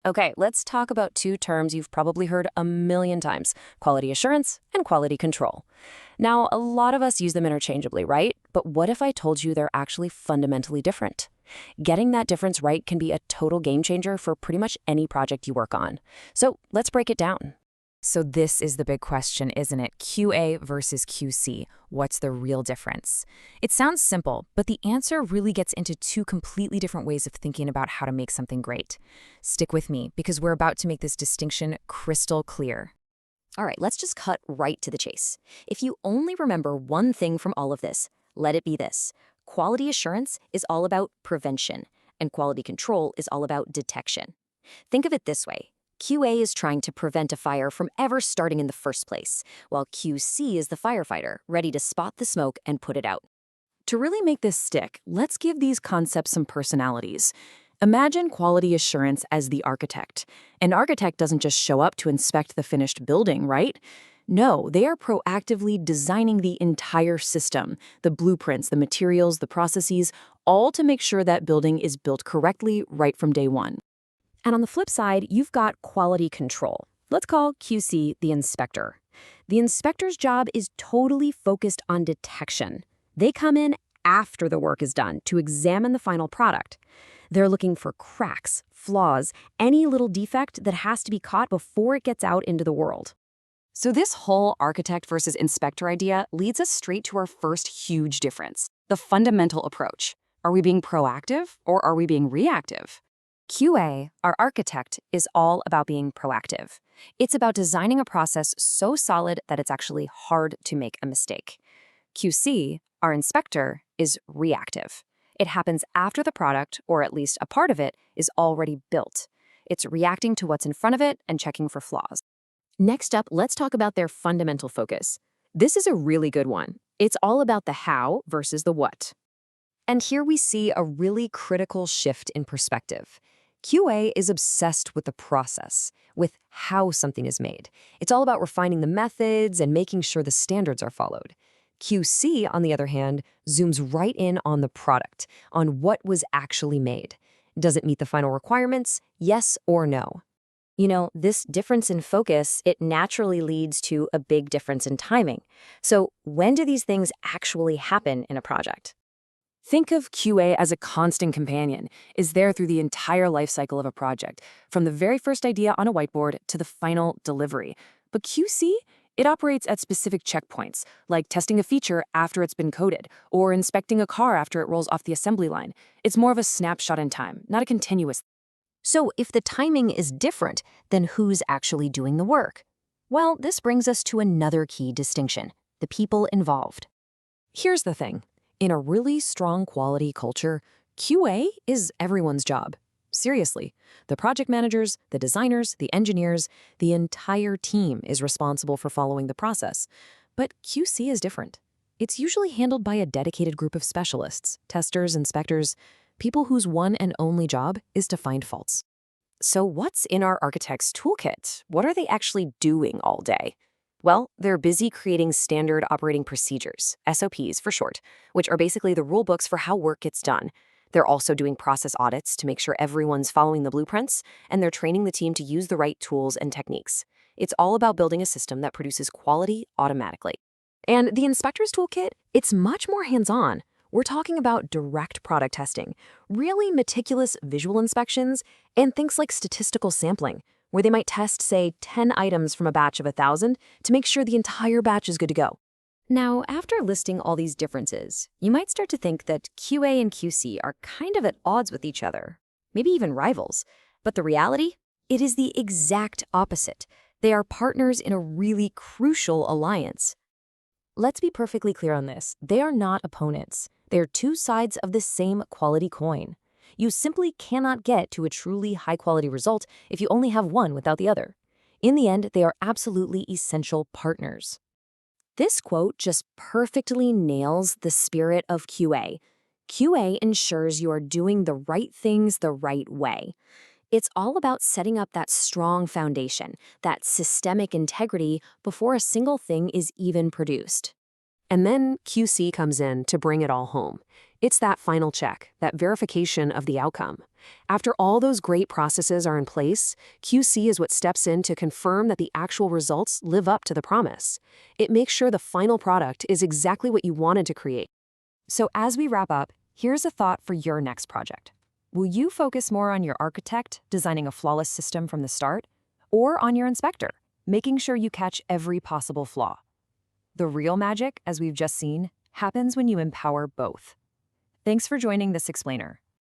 Okay, let's talk about two terms you've probably heard a million times: quality assurance and quality control. Now, a lot of us use them interchangeably, right? But what if I told you they're actually fundamentally different? Getting that difference right can be a total game changer for pretty much any project you work on. So let's break it down. So this is the big question, isn't it? QA versus QC. What's the real difference? It sounds simple, but the answer really gets into two completely different ways of thinking about how to make something great. Stick with me, because we're about to make this distinction crystal clear. All right, let's just cut right to the chase. If you only remember one thing from all of this, let it be this: quality assurance is all about prevention, and quality control is all about detection. Think of it this way: QA is trying to prevent a fire from ever starting in the first place, while QC is the firefighter, ready to spot the smoke and put it out. To really make this stick, let's give these concepts some personalities. Imagine quality assurance as the architect. An architect doesn't just show up to inspect the finished building, right? No, they are proactively designing the entire system: the blueprints, the materials, the processes, all to make sure that building is built correctly right from day one. And on the flip side, you've got quality control. Let's call QC the inspector. The inspector's job is totally focused on detection. They come in after the work is done to examine the final product. They're looking for cracks, flaws, any little defect that has to be caught before it gets out into the world. So this whole architect versus inspector idea leads us straight to our first huge difference: the fundamental approach. Are we being proactive or are we being reactive? QA, our architect, is all about being proactive. It's about designing a process so solid that it's actually hard to make a mistake. QC, our inspector, is reactive. It happens after the product, or at least a part of it, is already built. It's reacting to what's in front of it and checking for flaws. Next up, let's talk about their fundamental focus. This is a really good one. It's all about the how versus the what. And here we see a really critical shift in perspective. QA is obsessed with the process, with how something is made. It's all about refining the methods and making sure the standards are followed. QC, on the other hand, zooms right in on the product, on what was actually made. Does it meet the final requirements? Yes or no? This difference in focus, it naturally leads to a big difference in timing. So when do these things actually happen in a project? Think of QA as a constant companion, is there through the entire life cycle of a project, from the very first idea on a whiteboard to the final delivery. But QC, it operates at specific checkpoints, like testing a feature after it's been coded, or inspecting a car after it rolls off the assembly line. It's more of a snapshot in time, not a continuous. So if the timing is different, then who's actually doing the work? Well, this brings us to another key distinction: the people involved. Here's the thing. In a really strong quality culture, QA is everyone's job. Seriously, the project managers, the designers, the engineers, the entire team is responsible for following the process. But QC is different. It's usually handled by a dedicated group of specialists, testers, inspectors, people whose one and only job is to find faults. So what's in our architect's toolkit? What are they actually doing all day? Well, they're busy creating standard operating procedures, SOPs for short, which are basically the rule books for how work gets done. They're also doing process audits to make sure everyone's following the blueprints, and they're training the team to use the right tools and techniques. It's all about building a system that produces quality automatically. And the inspector's toolkit, it's much more hands-on. We're talking about direct product testing, really meticulous visual inspections, and things like statistical sampling, where they might test, say, 10 items from a batch of 1,000 to make sure the entire batch is good to go. Now, after listing all these differences, you might start to think that QA and QC are kind of at odds with each other, maybe even rivals. But the reality? It is the exact opposite. They are partners in a really crucial alliance. Let's be perfectly clear on this. They are not opponents. They are two sides of the same quality coin. You simply cannot get to a truly high-quality result if you only have one without the other. In the end, they are absolutely essential partners. This quote just perfectly nails the spirit of QA. QA ensures you are doing the right things the right way. It's all about setting up that strong foundation, that systemic integrity before a single thing is even produced. And then QC comes in to bring it all home. It's that final check, that verification of the outcome. After all those great processes are in place, QC is what steps in to confirm that the actual results live up to the promise. It makes sure the final product is exactly what you wanted to create. So as we wrap up, here's a thought for your next project. Will you focus more on your architect, designing a flawless system from the start, or on your inspector, making sure you catch every possible flaw? The real magic, as we've just seen, happens when you empower both. Thanks for joining this explainer.